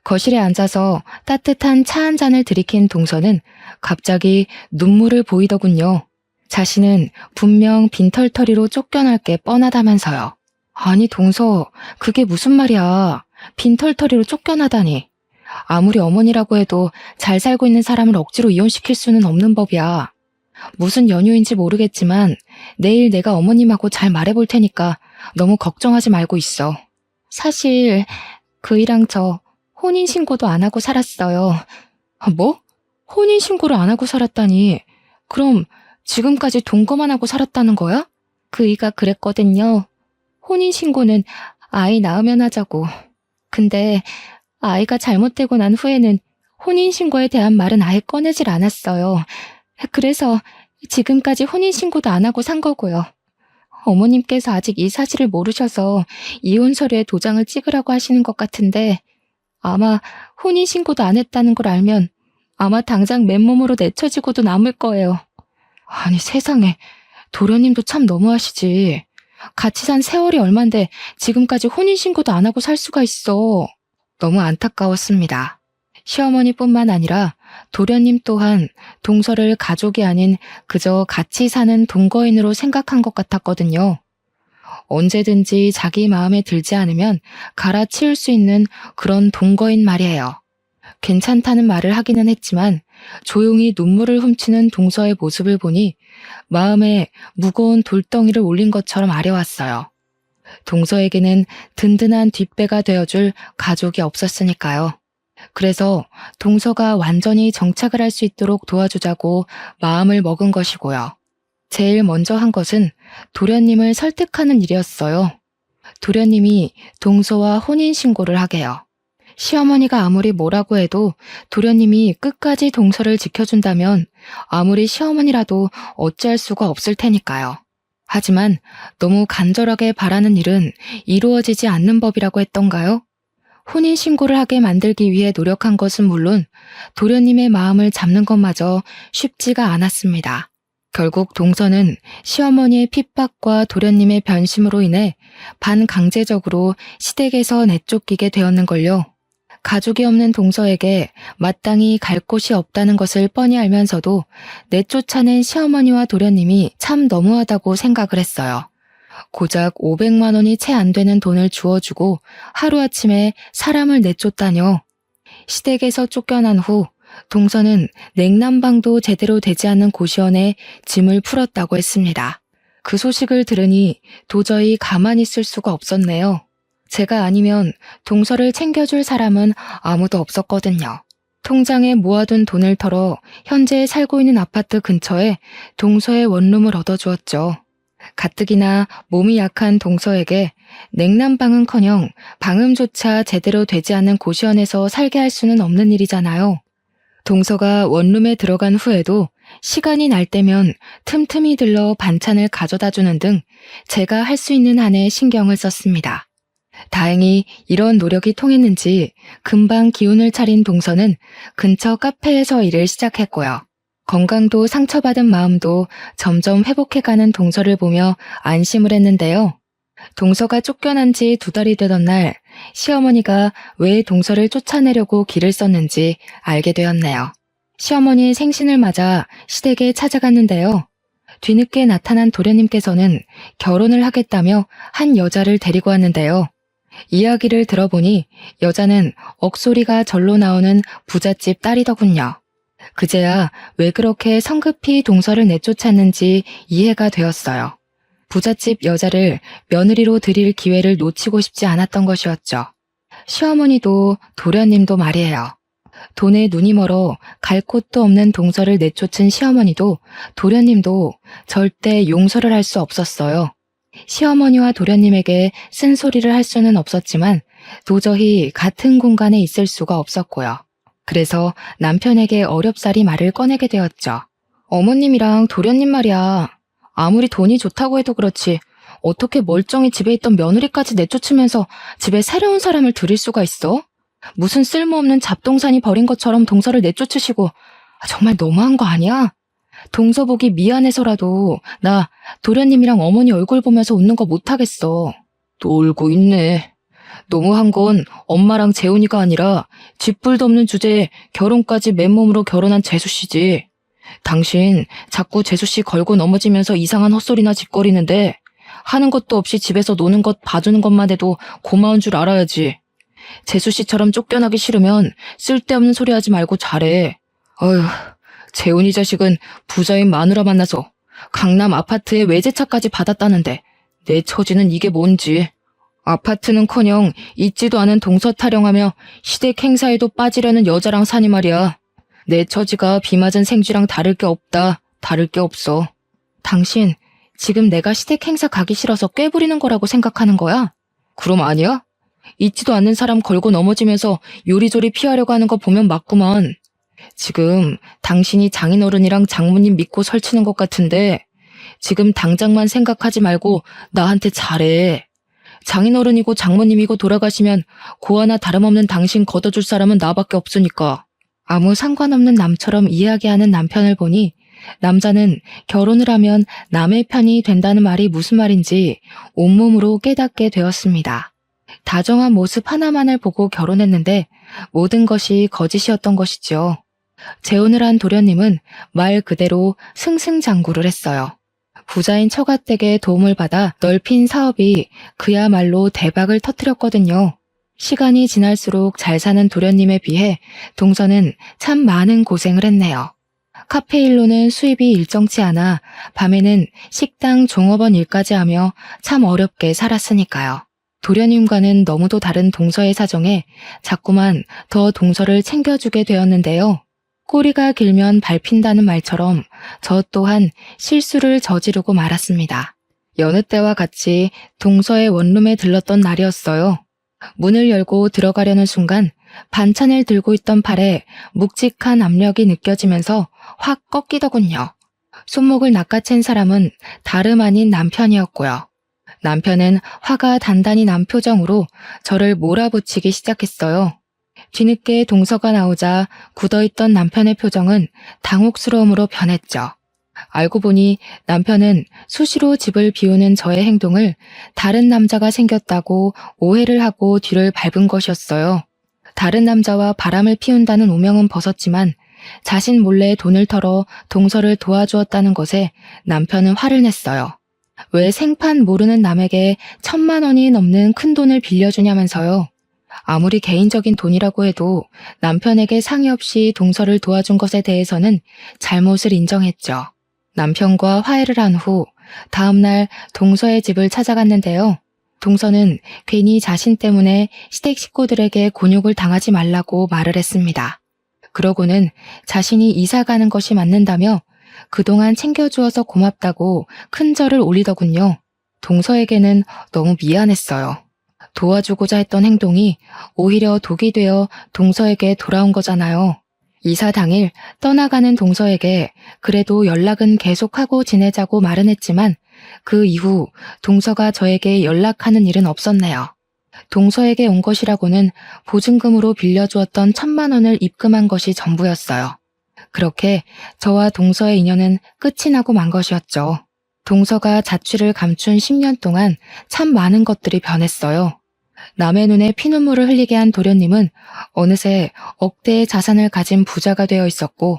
거실에 앉아서 따뜻한 차 한 잔을 들이킨 동서는 갑자기 눈물을 보이더군요. 자신은 분명 빈털터리로 쫓겨날 게 뻔하다면서요. 아니 동서, 그게 무슨 말이야. 빈털터리로 쫓겨나다니. 아무리 어머니라고 해도 잘 살고 있는 사람을 억지로 이혼시킬 수는 없는 법이야. 무슨 연유인지 모르겠지만 내일 내가 어머님하고 잘 말해볼 테니까 너무 걱정하지 말고 있어. 사실 그이랑 저 혼인신고도 안 하고 살았어요. 뭐? 혼인신고를 안 하고 살았다니. 그럼 지금까지 동거만 하고 살았다는 거야? 그이가 그랬거든요. 혼인신고는 아이 낳으면 하자고. 근데 아이가 잘못되고 난 후에는 혼인신고에 대한 말은 아예 꺼내질 않았어요. 그래서 지금까지 혼인신고도 안 하고 산 거고요. 어머님께서 아직 이 사실을 모르셔서 이혼 서류에 도장을 찍으라고 하시는 것 같은데 아마 혼인신고도 안 했다는 걸 알면 아마 당장 맨몸으로 내쳐지고도 남을 거예요. 아니 세상에, 도련님도 참 너무하시지. 같이 산 세월이 얼만데 지금까지 혼인신고도 안 하고 살 수가 있어. 너무 안타까웠습니다. 시어머니뿐만 아니라 도련님 또한 동서를 가족이 아닌 그저 같이 사는 동거인으로 생각한 것 같았거든요. 언제든지 자기 마음에 들지 않으면 갈아치울 수 있는 그런 동거인 말이에요. 괜찮다는 말을 하기는 했지만 조용히 눈물을 훔치는 동서의 모습을 보니 마음에 무거운 돌덩이를 올린 것처럼 아려왔어요. 동서에게는 든든한 뒷배가 되어줄 가족이 없었으니까요. 그래서 동서가 완전히 정착을 할 수 있도록 도와주자고 마음을 먹은 것이고요. 제일 먼저 한 것은 도련님을 설득하는 일이었어요. 도련님이 동서와 혼인신고를 하게요. 시어머니가 아무리 뭐라고 해도 도련님이 끝까지 동서를 지켜준다면 아무리 시어머니라도 어찌할 수가 없을 테니까요. 하지만 너무 간절하게 바라는 일은 이루어지지 않는 법이라고 했던가요? 혼인신고를 하게 만들기 위해 노력한 것은 물론 도련님의 마음을 잡는 것마저 쉽지가 않았습니다. 결국 동서는 시어머니의 핍박과 도련님의 변심으로 인해 반강제적으로 시댁에서 내쫓기게 되었는걸요. 가족이 없는 동서에게 마땅히 갈 곳이 없다는 것을 뻔히 알면서도 내쫓아낸 시어머니와 도련님이 참 너무하다고 생각을 했어요. 고작 500만 원이 채 안 되는 돈을 주어주고 하루아침에 사람을 내쫓다뇨. 시댁에서 쫓겨난 후 동서는 냉난방도 제대로 되지 않는 고시원에 짐을 풀었다고 했습니다. 그 소식을 들으니 도저히 가만히 있을 수가 없었네요. 제가 아니면 동서를 챙겨줄 사람은 아무도 없었거든요. 통장에 모아둔 돈을 털어 현재 살고 있는 아파트 근처에 동서의 원룸을 얻어주었죠. 가뜩이나 몸이 약한 동서에게 냉난방은커녕 방음조차 제대로 되지 않는 고시원에서 살게 할 수는 없는 일이잖아요. 동서가 원룸에 들어간 후에도 시간이 날 때면 틈틈이 들러 반찬을 가져다 주는 등 제가 할 수 있는 한에 신경을 썼습니다. 다행히 이런 노력이 통했는지 금방 기운을 차린 동서는 근처 카페에서 일을 시작했고요. 건강도 상처받은 마음도 점점 회복해가는 동서를 보며 안심을 했는데요. 동서가 쫓겨난 지 2달이 되던 날 시어머니가 왜 동서를 쫓아내려고 길을 썼는지 알게 되었네요. 시어머니의 생신을 맞아 시댁에 찾아갔는데요. 뒤늦게 나타난 도련님께서는 결혼을 하겠다며 한 여자를 데리고 왔는데요. 이야기를 들어보니 여자는 억소리가 절로 나오는 부잣집 딸이더군요. 그제야 왜 그렇게 성급히 동서를 내쫓았는지 이해가 되었어요. 부잣집 여자를 며느리로 들일 기회를 놓치고 싶지 않았던 것이었죠. 시어머니도 도련님도 말이에요. 돈에 눈이 멀어 갈 곳도 없는 동서를 내쫓은 시어머니도 도련님도 절대 용서를 할 수 없었어요. 시어머니와 도련님에게 쓴소리를 할 수는 없었지만 도저히 같은 공간에 있을 수가 없었고요. 그래서 남편에게 어렵사리 말을 꺼내게 되었죠. 어머님이랑 도련님 말이야. 아무리 돈이 좋다고 해도 그렇지 어떻게 멀쩡히 집에 있던 며느리까지 내쫓으면서 집에 새로운 사람을 들일 수가 있어? 무슨 쓸모없는 잡동사니 버린 것처럼 동서를 내쫓으시고 정말 너무한 거 아니야? 동서 보기 미안해서라도 나 도련님이랑 어머니 얼굴 보면서 웃는 거 못하겠어. 또 울고 있네. 너무한 건 엄마랑 재훈이가 아니라 쥐뿔도 없는 주제에 결혼까지 맨몸으로 결혼한 재수씨지. 당신 자꾸 재수씨 걸고 넘어지면서 이상한 헛소리나 짓거리는데 하는 것도 없이 집에서 노는 것 봐주는 것만 해도 고마운 줄 알아야지. 재수씨처럼 쫓겨나기 싫으면 쓸데없는 소리 하지 말고 잘해. 어휴, 재훈이 자식은 부자인 마누라 만나서 강남 아파트에 외제차까지 받았다는데 내 처지는 이게 뭔지. 아파트는커녕 있지도 않은 동서 타령하며 시댁 행사에도 빠지려는 여자랑 사니 말이야. 내 처지가 비 맞은 생쥐랑 다를 게 없다. 다를 게 없어. 당신 지금 내가 시댁 행사 가기 싫어서 꾀부리는 거라고 생각하는 거야? 그럼 아니야? 있지도 않는 사람 걸고 넘어지면서 요리조리 피하려고 하는 거 보면 맞구만. 지금 당신이 장인어른이랑 장모님 믿고 설치는 것 같은데 지금 당장만 생각하지 말고 나한테 잘해. 장인어른이고 장모님이고 돌아가시면 고아나 다름없는 당신 걷어줄 사람은 나밖에 없으니까. 아무 상관없는 남처럼 이야기하는 남편을 보니 남자는 결혼을 하면 남의 편이 된다는 말이 무슨 말인지 온몸으로 깨닫게 되었습니다. 다정한 모습 하나만을 보고 결혼했는데 모든 것이 거짓이었던 것이죠. 재혼을 한 도련님은 말 그대로 승승장구를 했어요. 부자인 처가댁의 도움을 받아 넓힌 사업이 그야말로 대박을 터뜨렸거든요. 시간이 지날수록 잘 사는 도련님에 비해 동서는 참 많은 고생을 했네요. 카페 일로는 수입이 일정치 않아 밤에는 식당 종업원 일까지 하며 참 어렵게 살았으니까요. 도련님과는 너무도 다른 동서의 사정에 자꾸만 더 동서를 챙겨주게 되었는데요. 꼬리가 길면 밟힌다는 말처럼 저 또한 실수를 저지르고 말았습니다. 여느 때와 같이 동서의 원룸에 들렀던 날이었어요. 문을 열고 들어가려는 순간 반찬을 들고 있던 팔에 묵직한 압력이 느껴지면서 확 꺾이더군요. 손목을 낚아챈 사람은 다름 아닌 남편이었고요. 남편은 화가 단단히 난 표정으로 저를 몰아붙이기 시작했어요. 뒤늦게 동서가 나오자 굳어있던 남편의 표정은 당혹스러움으로 변했죠. 알고 보니 남편은 수시로 집을 비우는 저의 행동을 다른 남자가 생겼다고 오해를 하고 뒤를 밟은 것이었어요. 다른 남자와 바람을 피운다는 오명은 벗었지만 자신 몰래 돈을 털어 동서를 도와주었다는 것에 남편은 화를 냈어요. 왜 생판 모르는 남에게 1,000만 원이 넘는 큰 돈을 빌려주냐면서요. 아무리 개인적인 돈이라고 해도 남편에게 상의 없이 동서를 도와준 것에 대해서는 잘못을 인정했죠. 남편과 화해를 한 후 다음날 동서의 집을 찾아갔는데요. 동서는 괜히 자신 때문에 시댁 식구들에게 곤욕을 당하지 말라고 말을 했습니다. 그러고는 자신이 이사 가는 것이 맞는다며 그동안 챙겨주어서 고맙다고 큰 절을 올리더군요. 동서에게는 너무 미안했어요. 도와주고자 했던 행동이 오히려 독이 되어 동서에게 돌아온 거잖아요. 이사 당일 떠나가는 동서에게 그래도 연락은 계속하고 지내자고 말은 했지만 그 이후 동서가 저에게 연락하는 일은 없었네요. 동서에게 온 것이라고는 보증금으로 빌려주었던 1,000만 원을 입금한 것이 전부였어요. 그렇게 저와 동서의 인연은 끝이 나고 만 것이었죠. 동서가 자취를 감춘 10년 동안 참 많은 것들이 변했어요. 남의 눈에 피눈물을 흘리게 한 도련님은 어느새 억대의 자산을 가진 부자가 되어 있었고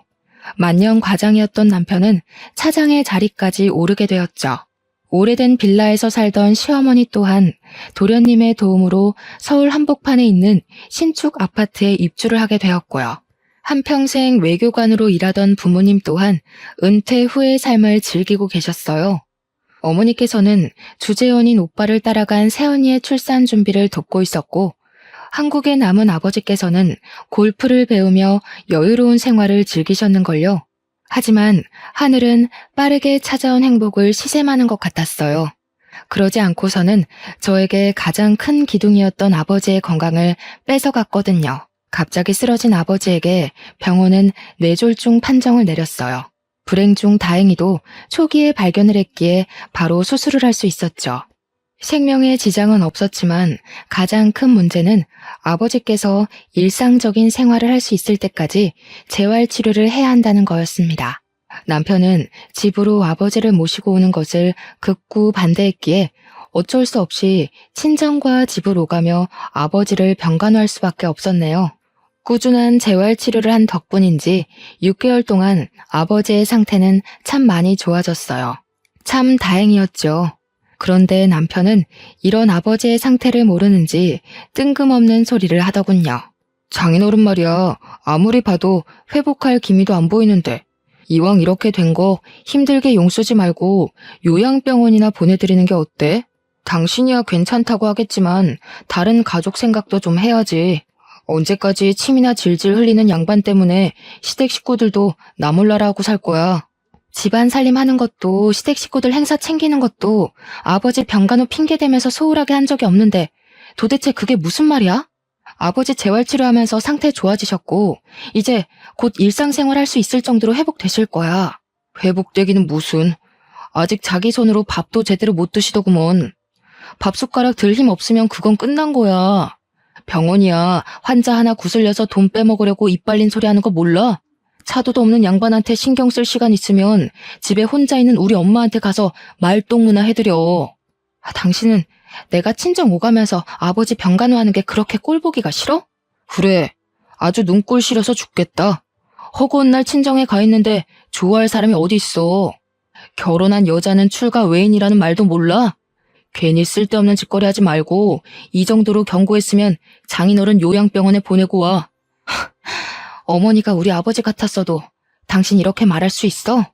만년 과장이었던 남편은 차장의 자리까지 오르게 되었죠. 오래된 빌라에서 살던 시어머니 또한 도련님의 도움으로 서울 한복판에 있는 신축 아파트에 입주를 하게 되었고요. 한평생 외교관으로 일하던 부모님 또한 은퇴 후의 삶을 즐기고 계셨어요. 어머니께서는 주재원인 오빠를 따라간 새언니의 출산 준비를 돕고 있었고 한국에 남은 아버지께서는 골프를 배우며 여유로운 생활을 즐기셨는걸요. 하지만 하늘은 빠르게 찾아온 행복을 시샘하는 것 같았어요. 그러지 않고서는 저에게 가장 큰 기둥이었던 아버지의 건강을 뺏어갔거든요. 갑자기 쓰러진 아버지에게 병원은 뇌졸중 판정을 내렸어요. 불행 중 다행히도 초기에 발견을 했기에 바로 수술을 할 수 있었죠. 생명에 지장은 없었지만 가장 큰 문제는 아버지께서 일상적인 생활을 할 수 있을 때까지 재활치료를 해야 한다는 거였습니다. 남편은 집으로 아버지를 모시고 오는 것을 극구 반대했기에 어쩔 수 없이 친정과 집을 오가며 아버지를 병간호할 수밖에 없었네요. 꾸준한 재활치료를 한 덕분인지 6개월 동안 아버지의 상태는 참 많이 좋아졌어요. 참 다행이었죠. 그런데 남편은 이런 아버지의 상태를 모르는지 뜬금없는 소리를 하더군요. 장인어른 말이야, 아무리 봐도 회복할 기미도 안 보이는데 이왕 이렇게 된 거 힘들게 용쓰지 말고 요양병원이나 보내드리는 게 어때? 당신이야 괜찮다고 하겠지만 다른 가족 생각도 좀 해야지. 언제까지 침이나 질질 흘리는 양반 때문에 시댁 식구들도 나 몰라라 하고 살 거야. 집안 살림하는 것도 시댁 식구들 행사 챙기는 것도 아버지 병간호 핑계대면서 소홀하게 한 적이 없는데 도대체 그게 무슨 말이야? 아버지 재활치료하면서 상태 좋아지셨고 이제 곧 일상생활 할 수 있을 정도로 회복되실 거야. 회복되기는 무슨. 아직 자기 손으로 밥도 제대로 못 드시더구먼. 밥숟가락 들 힘 없으면 그건 끝난 거야. 병원이야 환자 하나 구슬려서 돈 빼먹으려고 입 발린 소리 하는 거 몰라? 차도도 없는 양반한테 신경 쓸 시간 있으면 집에 혼자 있는 우리 엄마한테 가서 말동무나 해드려. 당신은 내가 친정 오가면서 아버지 병간호하는 게 그렇게 꼴보기가 싫어? 그래, 아주 눈꼴 싫어서 죽겠다. 허구한 날 친정에 가 있는데 좋아할 사람이 어디 있어. 결혼한 여자는 출가 외인이라는 말도 몰라? 괜히 쓸데없는 짓거리 하지 말고 이 정도로 경고했으면 장인어른 요양병원에 보내고 와. 어머니가 우리 아버지 같았어도 당신 이렇게 말할 수 있어?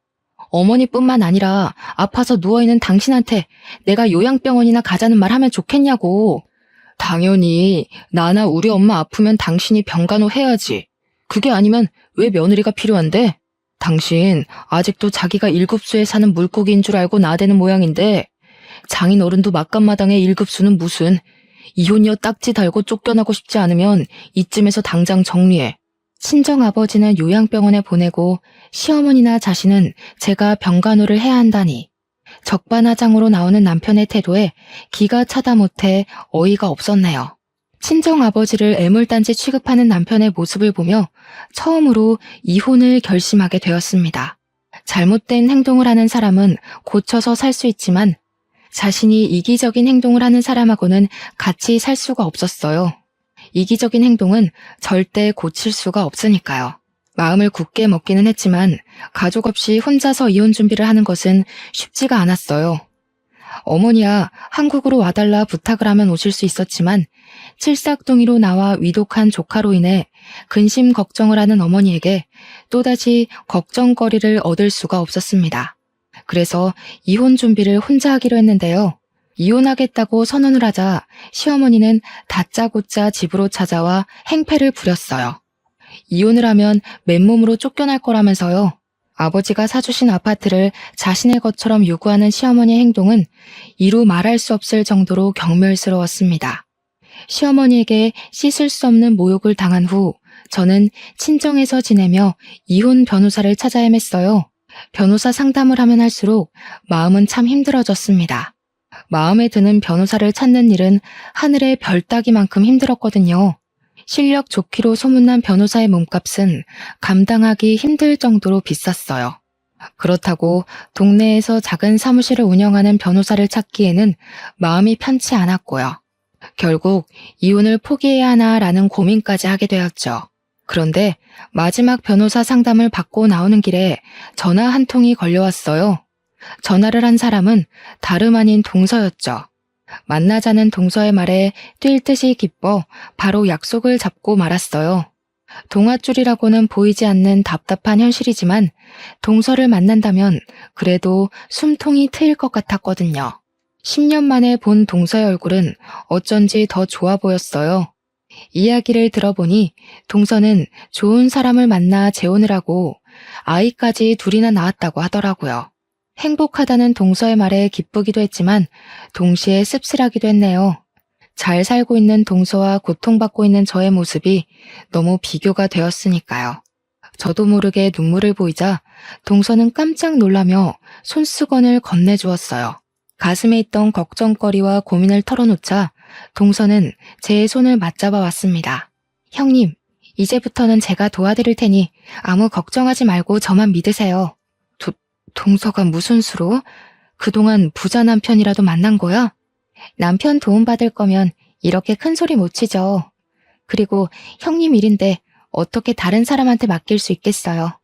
어머니뿐만 아니라 아파서 누워있는 당신한테 내가 요양병원이나 가자는 말 하면 좋겠냐고. 당연히 나나 우리 엄마 아프면 당신이 병간호 해야지. 그게 아니면 왜 며느리가 필요한데? 당신 아직도 자기가 1급수에 사는 물고기인 줄 알고 나대는 모양인데 장인어른도 막간마당에 1급수는 무슨. 이혼녀 딱지 달고 쫓겨나고 싶지 않으면 이쯤에서 당장 정리해. 친정아버지는 요양병원에 보내고 시어머니나 자신은 제가 병간호를 해야 한다니 적반하장으로 나오는 남편의 태도에 기가 차다 못해 어이가 없었네요. 친정아버지를 애물단지 취급하는 남편의 모습을 보며 처음으로 이혼을 결심하게 되었습니다. 잘못된 행동을 하는 사람은 고쳐서 살 수 있지만 자신이 이기적인 행동을 하는 사람하고는 같이 살 수가 없었어요. 이기적인 행동은 절대 고칠 수가 없으니까요. 마음을 굳게 먹기는 했지만 가족 없이 혼자서 이혼 준비를 하는 것은 쉽지가 않았어요. 어머니야, 한국으로 와달라 부탁을 하면 오실 수 있었지만 칠삭동이로 나와 위독한 조카로 인해 근심 걱정을 하는 어머니에게 또다시 걱정거리를 얻을 수가 없었습니다. 그래서 이혼 준비를 혼자 하기로 했는데요. 이혼하겠다고 선언을 하자 시어머니는 다짜고짜 집으로 찾아와 행패를 부렸어요. 이혼을 하면 맨몸으로 쫓겨날 거라면서요. 아버지가 사주신 아파트를 자신의 것처럼 요구하는 시어머니의 행동은 이루 말할 수 없을 정도로 경멸스러웠습니다. 시어머니에게 씻을 수 없는 모욕을 당한 후 저는 친정에서 지내며 이혼 변호사를 찾아 헤맸어요. 변호사 상담을 하면 할수록 마음은 참 힘들어졌습니다. 마음에 드는 변호사를 찾는 일은 하늘의 별 따기만큼 힘들었거든요. 실력 좋기로 소문난 변호사의 몸값은 감당하기 힘들 정도로 비쌌어요. 그렇다고 동네에서 작은 사무실을 운영하는 변호사를 찾기에는 마음이 편치 않았고요. 결국 이혼을 포기해야 하나라는 고민까지 하게 되었죠. 그런데 마지막 변호사 상담을 받고 나오는 길에 전화 한 통이 걸려왔어요. 전화를 한 사람은 다름 아닌 동서였죠. 만나자는 동서의 말에 뛸 듯이 기뻐 바로 약속을 잡고 말았어요. 동아줄이라고는 보이지 않는 답답한 현실이지만 동서를 만난다면 그래도 숨통이 트일 것 같았거든요. 10년 만에 본 동서의 얼굴은 어쩐지 더 좋아 보였어요. 이야기를 들어보니 동서는 좋은 사람을 만나 재혼을 하고 아이까지 둘이나 낳았다고 하더라고요. 행복하다는 동서의 말에 기쁘기도 했지만 동시에 씁쓸하기도 했네요. 잘 살고 있는 동서와 고통받고 있는 저의 모습이 너무 비교가 되었으니까요. 저도 모르게 눈물을 보이자 동서는 깜짝 놀라며 손수건을 건네주었어요. 가슴에 있던 걱정거리와 고민을 털어놓자 동서는 제 손을 맞잡아 왔습니다. 형님, 이제부터는 제가 도와드릴 테니 아무 걱정하지 말고 저만 믿으세요. 동서가 무슨 수로? 그동안 부자 남편이라도 만난 거야? 남편 도움받을 거면 이렇게 큰 소리 못 치죠. 그리고 형님 일인데 어떻게 다른 사람한테 맡길 수 있겠어요.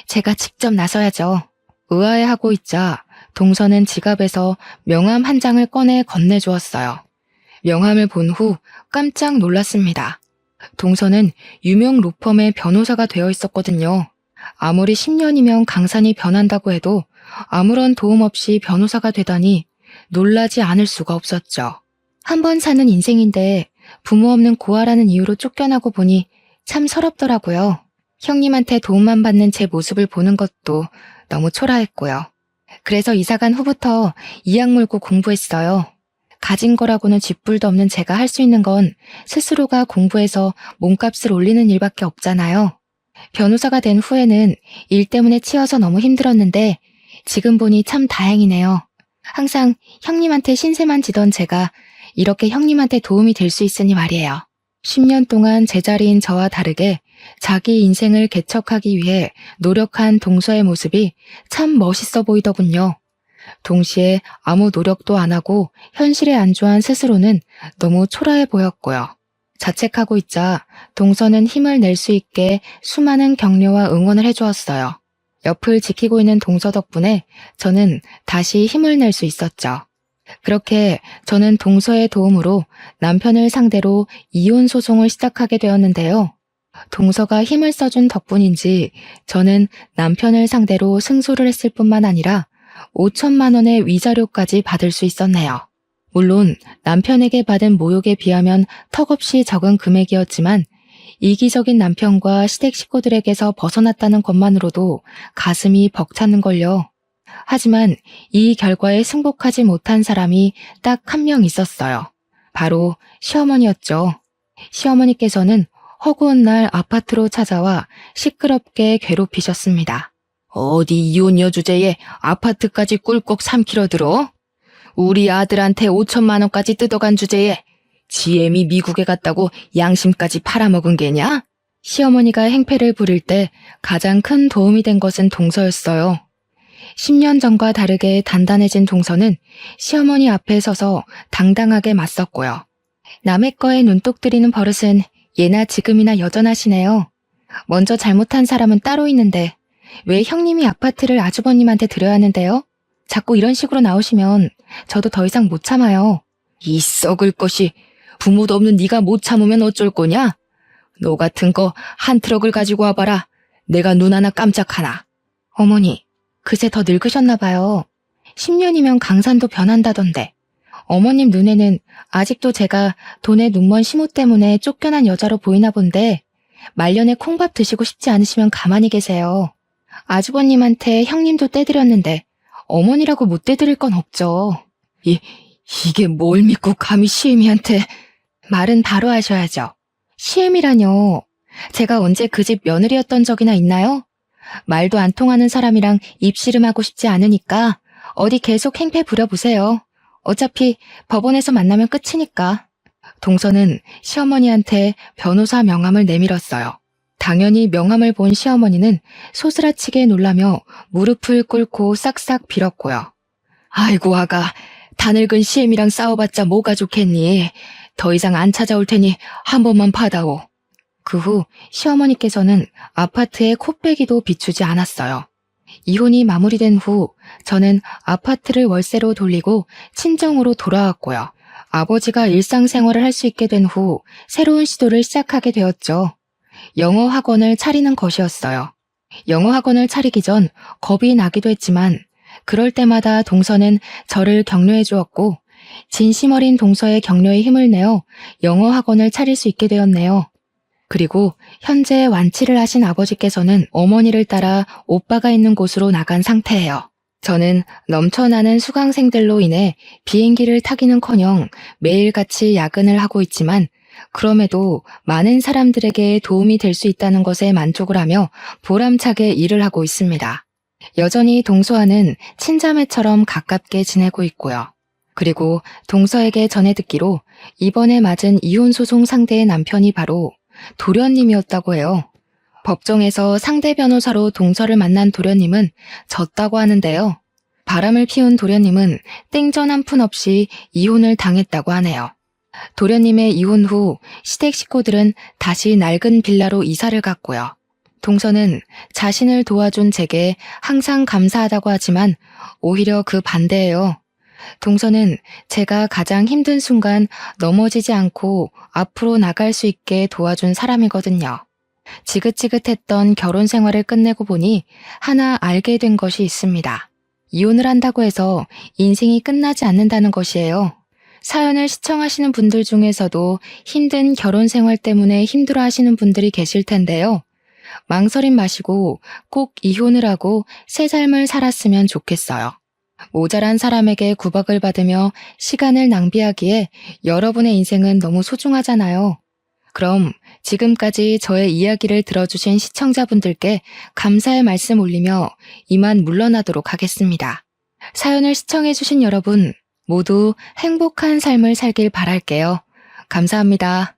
제가 직접 나서야죠. 의아해하고 있자 동서는 지갑에서 명함 한 장을 꺼내 건네주었어요. 명함을 본 후 깜짝 놀랐습니다. 동서는 유명 로펌의 변호사가 되어 있었거든요. 아무리 10년이면 강산이 변한다고 해도 아무런 도움 없이 변호사가 되다니 놀라지 않을 수가 없었죠. 한 번 사는 인생인데 부모 없는 고아라는 이유로 쫓겨나고 보니 참 서럽더라고요. 형님한테 도움만 받는 제 모습을 보는 것도 너무 초라했고요. 그래서 이사간 후부터 이악 물고 공부했어요. 가진 거라고는 쥐뿔도 없는 제가 할 수 있는 건 스스로가 공부해서 몸값을 올리는 일밖에 없잖아요. 변호사가 된 후에는 일 때문에 치여서 너무 힘들었는데 지금 보니 참 다행이네요. 항상 형님한테 신세만 지던 제가 이렇게 형님한테 도움이 될 수 있으니 말이에요. 10년 동안 제자리인 저와 다르게 자기 인생을 개척하기 위해 노력한 동서의 모습이 참 멋있어 보이더군요. 동시에 아무 노력도 안 하고 현실에 안주한 스스로는 너무 초라해 보였고요. 자책하고 있자 동서는 힘을 낼 수 있게 수많은 격려와 응원을 해주었어요. 옆을 지키고 있는 동서 덕분에 저는 다시 힘을 낼 수 있었죠. 그렇게 저는 동서의 도움으로 남편을 상대로 이혼 소송을 시작하게 되었는데요. 동서가 힘을 써준 덕분인지 저는 남편을 상대로 승소를 했을 뿐만 아니라 5천만 원의 위자료까지 받을 수 있었네요. 물론 남편에게 받은 모욕에 비하면 턱없이 적은 금액이었지만 이기적인 남편과 시댁 식구들에게서 벗어났다는 것만으로도 가슴이 벅차는걸요. 하지만 이 결과에 승복하지 못한 사람이 딱 한 명 있었어요. 바로 시어머니였죠. 시어머니께서는 허구한 날 아파트로 찾아와 시끄럽게 괴롭히셨습니다. 어디 이혼녀 주제에 아파트까지 꿀꺽 삼키러 들어? 우리 아들한테 5천만 원까지 뜯어간 주제에 지엠이 미국에 갔다고 양심까지 팔아먹은 게냐? 시어머니가 행패를 부릴 때 가장 큰 도움이 된 것은 동서였어요. 10년 전과 다르게 단단해진 동서는 시어머니 앞에 서서 당당하게 맞섰고요. 남의 거에 눈독 들이는 버릇은 예나 지금이나 여전하시네요. 먼저 잘못한 사람은 따로 있는데 왜 형님이 아파트를 아주버님한테 드려야 하는데요? 자꾸 이런 식으로 나오시면 저도 더 이상 못 참아요. 이 썩을 것이 부모도 없는 네가 못 참으면 어쩔 거냐? 너 같은 거 한 트럭을 가지고 와봐라. 내가 눈 하나 깜짝하나. 어머니, 그새 더 늙으셨나 봐요. 10년이면 강산도 변한다던데. 어머님 눈에는 아직도 제가 돈에 눈먼 시모 때문에 쫓겨난 여자로 보이나 본데 말년에 콩밥 드시고 싶지 않으시면 가만히 계세요. 아주버님한테 형님도 떼드렸는데 어머니라고 못 떼드릴 건 없죠. 이게 뭘 믿고 감히 시애미한테. 말은 바로 하셔야죠. 시애미라뇨. 제가 언제 그 집 며느리였던 적이나 있나요? 말도 안 통하는 사람이랑 입씨름하고 싶지 않으니까 어디 계속 행패 부려보세요. 어차피 법원에서 만나면 끝이니까. 동서는 시어머니한테 변호사 명함을 내밀었어요. 당연히 명함을 본 시어머니는 소스라치게 놀라며 무릎을 꿇고 싹싹 빌었고요. 아이고 아가, 다 늙은 시애미랑 싸워봤자 뭐가 좋겠니? 더 이상 안 찾아올 테니 한 번만 받아오. 그 후 시어머니께서는 아파트에 코빼기도 비추지 않았어요. 이혼이 마무리된 후 저는 아파트를 월세로 돌리고 친정으로 돌아왔고요. 아버지가 일상생활을 할 수 있게 된 후 새로운 시도를 시작하게 되었죠. 영어 학원을 차리는 것이었어요. 영어 학원을 차리기 전 겁이 나기도 했지만 그럴 때마다 동서는 저를 격려해 주었고 진심 어린 동서의 격려에 힘을 내어 영어 학원을 차릴 수 있게 되었네요. 그리고 현재 완치를 하신 아버지께서는 어머니를 따라 오빠가 있는 곳으로 나간 상태예요. 저는 넘쳐나는 수강생들로 인해 비행기를 타기는커녕 매일같이 야근을 하고 있지만 그럼에도 많은 사람들에게 도움이 될 수 있다는 것에 만족을 하며 보람차게 일을 하고 있습니다. 여전히 동서와는 친자매처럼 가깝게 지내고 있고요. 그리고 동서에게 전해 듣기로 이번에 맞은 이혼 소송 상대의 남편이 바로 도련님이었다고 해요. 법정에서 상대 변호사로 동서를 만난 도련님은 졌다고 하는데요. 바람을 피운 도련님은 땡전 한 푼 없이 이혼을 당했다고 하네요. 도련님의 이혼 후 시댁 식구들은 다시 낡은 빌라로 이사를 갔고요. 동서는 자신을 도와준 제게 항상 감사하다고 하지만 오히려 그 반대예요. 동서는 제가 가장 힘든 순간 넘어지지 않고 앞으로 나갈 수 있게 도와준 사람이거든요. 지긋지긋했던 결혼 생활을 끝내고 보니 하나 알게 된 것이 있습니다. 이혼을 한다고 해서 인생이 끝나지 않는다는 것이에요. 사연을 시청하시는 분들 중에서도 힘든 결혼 생활 때문에 힘들어 하시는 분들이 계실 텐데요. 망설임 마시고 꼭 이혼을 하고 새 삶을 살았으면 좋겠어요. 모자란 사람에게 구박을 받으며 시간을 낭비하기에 여러분의 인생은 너무 소중하잖아요. 그럼 지금까지 저의 이야기를 들어주신 시청자분들께 감사의 말씀 올리며 이만 물러나도록 하겠습니다. 사연을 시청해주신 여러분 모두 행복한 삶을 살길 바랄게요. 감사합니다.